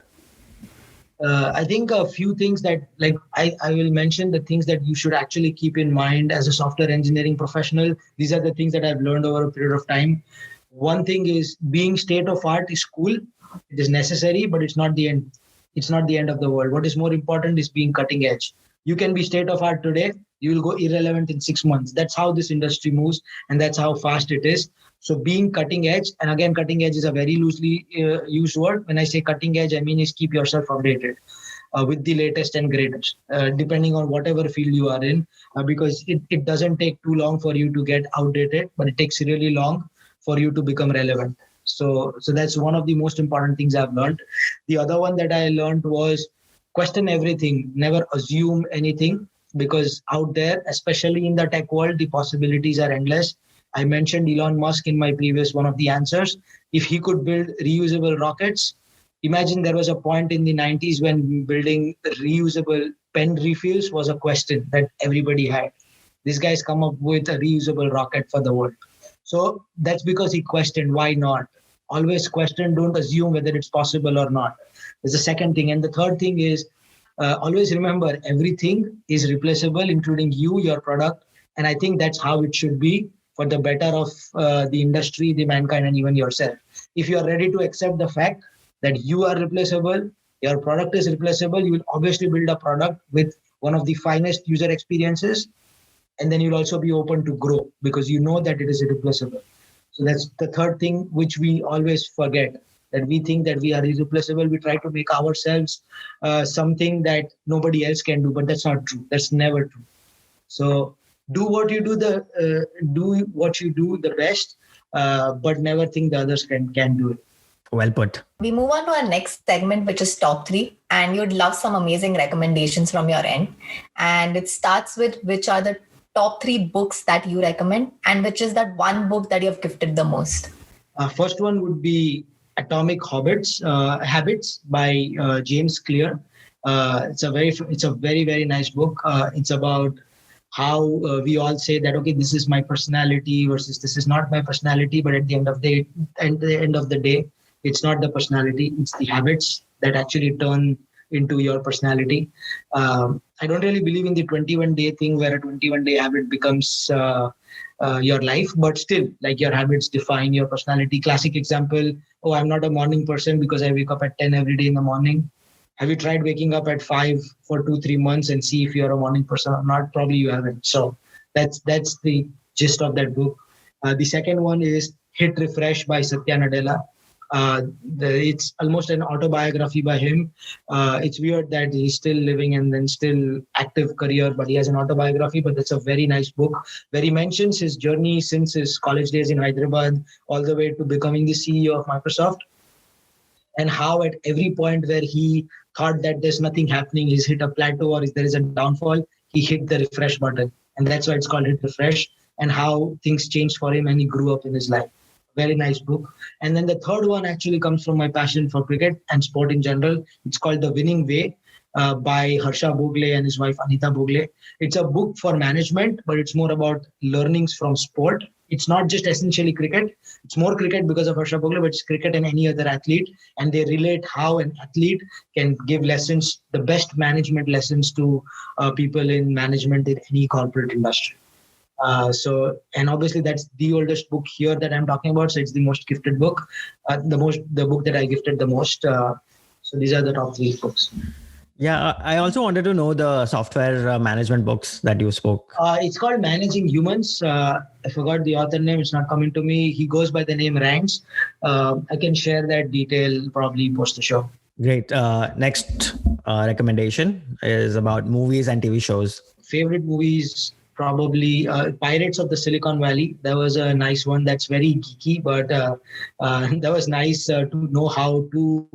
I think a few things that I will mention the things that you should actually keep in mind as a software engineering professional. These are the things that I've learned over a period of time. One thing is being state of art is cool. It is necessary, but it's not the end. It's not the end of the world. What is more important is being cutting edge. You can be state of art today. You will go irrelevant in 6 months. That's how this industry moves, and that's how fast it is. So being cutting edge, and again, cutting edge is a very loosely used word. When I say cutting edge, I mean is keep yourself updated with the latest and greatest, depending on whatever field you are in, because it doesn't take too long for you to get outdated, but it takes really long for you to become relevant. So that's one of the most important things I've learned. The other one that I learned was question everything, never assume anything, because out there, especially in the tech world, the possibilities are endless. I mentioned Elon Musk in my previous one of the answers. If he could build reusable rockets, imagine there was a point in the 90s when building reusable pen refills was a question that everybody had. This guy's come up with a reusable rocket for the world. So that's because he questioned, why not? Always question, don't assume whether it's possible or not. There's the second thing. And the third thing is always remember everything is replaceable, including you, your product. And I think that's how it should be for the better of the industry, the mankind, and even yourself. If you are ready to accept the fact that you are replaceable, your product is replaceable, you will obviously build a product with one of the finest user experiences. And then you'll also be open to grow because you know that it is irreplaceable. So that's the third thing, which we always forget, that we think that we are irreplaceable. We try to make ourselves something that nobody else can do, but that's not true. That's never true. So do what you do the best, but never think the others can do it. Well put. We move on to our next segment, which is top 3. And you'd love some amazing recommendations from your end. And it starts with which are the top 3 books that you recommend, and which is that one book that you've gifted the most? First one would be Atomic Habits by James Clear. It's a very, very nice book. It's about how we all say that, okay, this is my personality versus this is not my personality. But at the end of the day, it's not the personality, it's the habits that actually turn into your personality. I don't really believe in the 21-day thing where a 21-day habit becomes your life, but still, like, your habits define your personality. Classic example, I'm not a morning person because I wake up at 10 every day in the morning. Have you tried waking up at 5 for 2-3 months and see if you're a morning person or not? Probably you haven't. So that's the gist of that book. The second one is Hit Refresh by Satya Nadella. It's almost an autobiography by him. It's weird that he's still living and then still active career, but he has an autobiography. But that's a very nice book where he mentions his journey since his college days in Hyderabad all the way to becoming the CEO of Microsoft, and how at every point where he thought that there's nothing happening, he's hit a plateau or there is a downfall, he hit the refresh button. And that's why it's called Hit Refresh, and how things changed for him and he grew up in his life. Very nice book. And then the third one actually comes from my passion for cricket and sport in general. It's called The Winning Way by Harsha Bogle and his wife Anita Bogle. It's a book for management, but it's more about learnings from sport. It's not just essentially cricket. It's more cricket because of Harsha Bogle, but it's cricket and any other athlete. And they relate how an athlete can give lessons, the best management lessons to people in management in any corporate industry. And obviously that's the oldest book here that I'm talking about. So it's the most gifted book, the book that I gifted the most. So these are the top 3 books. Yeah, I also wanted to know the software management books that you spoke. It's called Managing Humans. I forgot the author name. It's not coming to me. He goes by the name Rands. I can share that detail probably post the show. Great. Next recommendation is about movies and TV shows. Favorite movies, probably Pirates of the Silicon Valley. That was a nice one. That's very geeky, but that was nice to know how two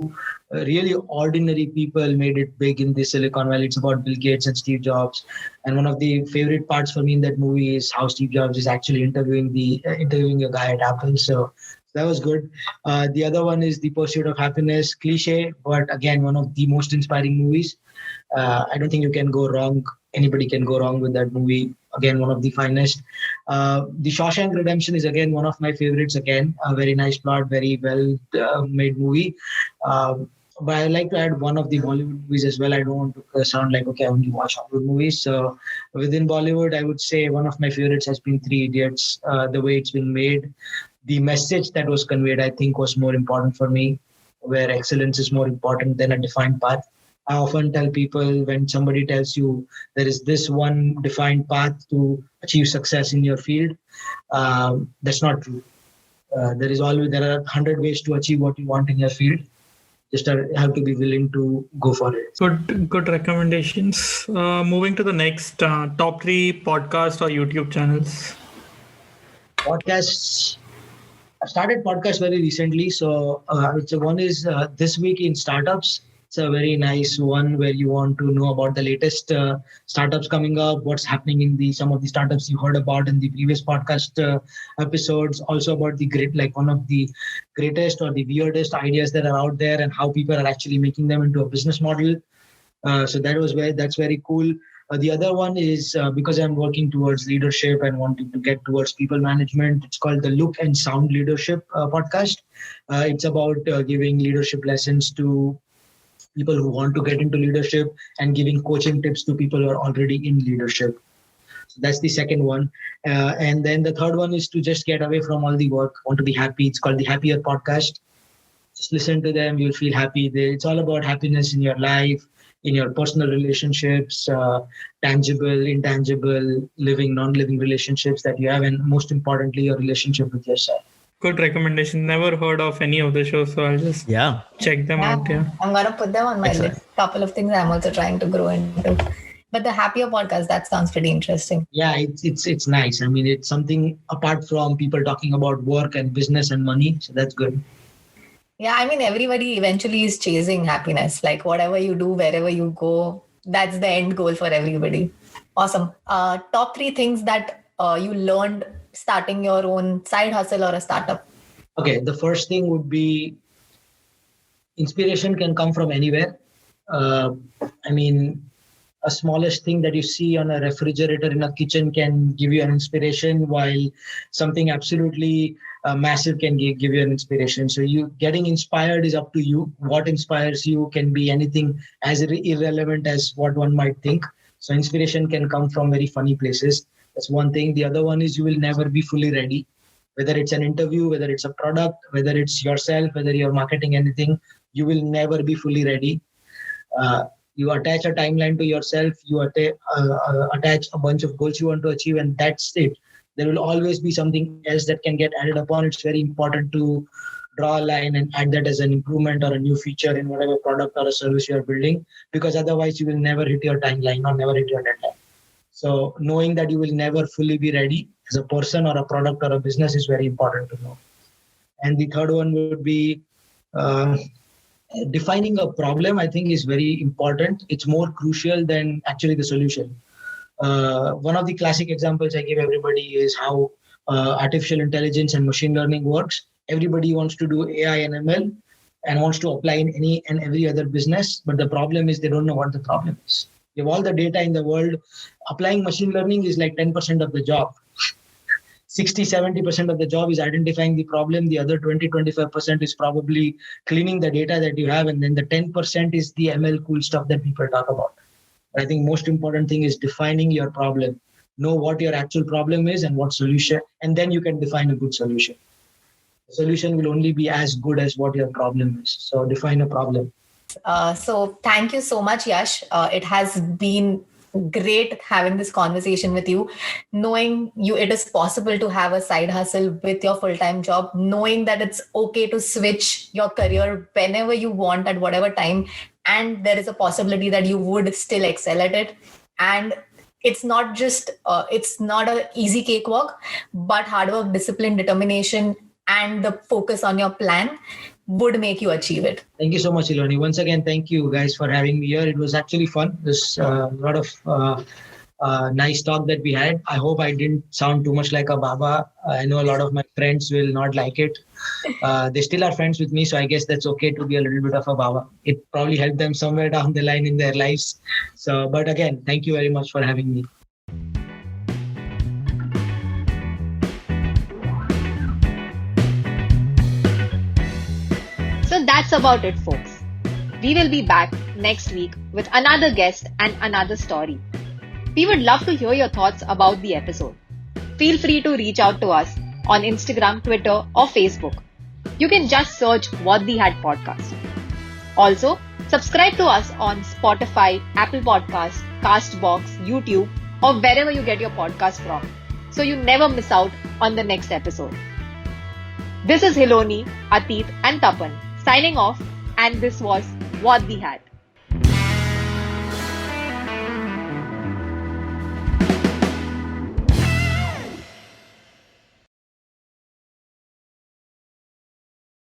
really ordinary people made it big in the Silicon Valley. It's about Bill Gates and Steve Jobs. And one of the favorite parts for me in that movie is how Steve Jobs is actually interviewing a guy at Apple. So that was good. The other one is The Pursuit of Happiness. Cliche, but again, one of the most inspiring movies. I don't think you can go wrong anybody can go wrong with that movie. Again, one of the finest. The Shawshank Redemption is again one of my favorites. Again, a very nice plot, very well made movie. But I like to add one of the Bollywood movies as well. I don't want to sound like, okay, I only watch Hollywood movies. So within Bollywood, I would say one of my favorites has been Three Idiots. The way it's been made, the message that was conveyed, I think was more important for me, where excellence is more important than a defined path. I often tell people, when somebody tells you there is this one defined path to achieve success in your field, that's not true. There are 100 ways to achieve what you want in your field. Just have to be willing to go for it. Good recommendations. Moving to the next, top 3 podcast or YouTube channels. Podcasts. I started podcast very recently. So one is This Week in Startups. It's a very nice one where you want to know about the latest startups coming up, what's happening in some of the startups you heard about in the previous podcast episodes, also about one of the greatest or the weirdest ideas that are out there and how people are actually making them into a business model. So that's very cool. The other one is because I'm working towards leadership and wanting to get towards people management. It's called the Look and Sound Leadership podcast. It's about giving leadership lessons to people who want to get into leadership and giving coaching tips to people who are already in leadership. So that's the second one. And then the third one is to just get away from all the work, want to be happy. It's called the Happier Podcast. Just listen to them. You'll feel happy. It's all about happiness in your life, in your personal relationships, tangible, intangible, living, non-living relationships that you have, and most importantly, your relationship with yourself. Good recommendation. Never heard of any of the shows, so I'll just check them out. Yeah, I'm gonna put them on my list. Couple of things I'm also trying to grow into. But the Happier Podcast, that sounds pretty interesting. Yeah, it's nice. I mean, it's something apart from people talking about work and business and money. So that's good. Yeah, I mean, everybody eventually is chasing happiness. Like whatever you do, wherever you go, that's the end goal for everybody. Awesome. Top 3 things that you learned starting your own side hustle or a startup. Okay, the first thing would be inspiration can come from anywhere. I mean, a smallest thing that you see on a refrigerator in a kitchen can give you an inspiration, while something absolutely massive can give you an inspiration. So you getting inspired is up to you. What inspires you can be anything as irrelevant as what one might think. So inspiration can come from very funny places. That's one thing. The other one is you will never be fully ready. Whether it's an interview, whether it's a product, whether it's yourself, whether you're marketing anything, you will never be fully ready. You attach a timeline to yourself, you attach a bunch of goals you want to achieve, and that's it. There will always be something else that can get added upon. It's very important to draw a line and add that as an improvement or a new feature in whatever product or a service you are building, because otherwise you will never hit your timeline or never hit your deadline. So knowing that you will never fully be ready as a person or a product or a business is very important to know. And the third one would be defining a problem, I think, is very important. It's more crucial than actually the solution. One of the classic examples I give everybody is how artificial intelligence and machine learning works. Everybody wants to do AI and ML and wants to apply in any and every other business. But the problem is they don't know what the problem is. You have all the data in the world. Applying machine learning is like 10% of the job. 60-70% of the job is identifying the problem. The other 20-25% is probably cleaning the data that you have. And then the 10% is the ML cool stuff that people talk about. I think most important thing is defining your problem. Know what your actual problem is and what solution. And then you can define a good solution. The solution will only be as good as what your problem is. So define a problem. So thank you so much, Yash. It has been great having this conversation with you, knowing it is possible to have a side hustle with your full-time job, knowing that it's okay to switch your career whenever you want at whatever time, and there is a possibility that you would still excel at it. And it's not an easy cakewalk, but hard work, discipline, determination, and the focus on your plan would make you achieve it. Thank you so much, Iloni. Once again, thank you guys for having me here. It was actually fun. There's a lot of nice talk that we had. I hope I didn't sound too much like a Baba. I know a lot of my friends will not like it. They still are friends with me, so I guess that's okay to be a little bit of a Baba. It probably helped them somewhere down the line in their lives. So, but again, thank you very much for having me. So that's about it, folks. We will be back next week with another guest and another story. We would love to hear your thoughts about the episode. Feel free to reach out to us on Instagram, Twitter, or Facebook. You can just search What the Hat Podcast. Also, subscribe to us on Spotify, Apple Podcasts, Castbox, YouTube, or wherever you get your podcast from, so you never miss out on the next episode. This is Hiloni, Atit, and Tapan signing off, and this was What the Hat.